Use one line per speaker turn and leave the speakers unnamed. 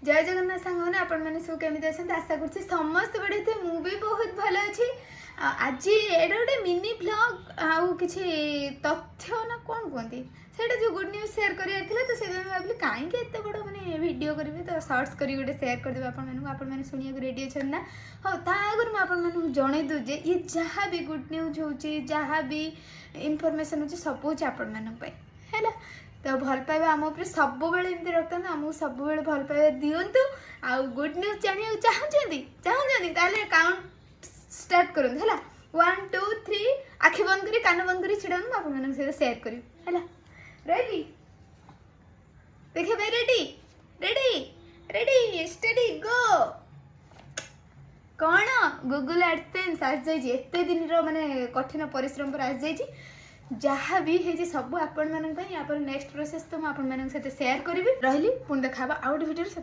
जय जगन्नाथ सांग आपण मैंने सब केमी अच्छा आशा कर समस्त बढ़े थे मु भी बहुत भल अच्छी आज एटा गोटे मिनी ब्लॉग आउ किसी तथ्य ना कौन कहते से जो गुड न्यूज सेयार करार तो से भाविली कहीं एत बड़ मैंने भिड करी तो सर्च कर गोटे सेयार करदेवे आपने शुणा रेडी अच्छा ना हाँ ता आगर मुझे जन दूजे ये जहाँ भी गुड न्यूज हो जहाँ भी इनफर्मेशन हो सब हूँ आपण है तो भल पाइबा आम उपर सब एमती रखता आमको सब भल पाइबा दिंतु आउ गुड न्यूज जाना चाहते काउंट स्टार्ट करूँ है 1 2 3 आखि बंद करी कान बंद करी छिड़ा आप सेयार करी है रेडी देखिए भाई रेडी रेडी रेडी स्टडी गो कौन गूगल एडसेंस आस जाइए एत दिन माने कठिन परिश्रम पर आस जाइए जहाँ भी है सब आपण नेक्स्ट प्रोसेस तो मुझे सेयार करी रही पुणी देखा आउ गोटे भिडियो से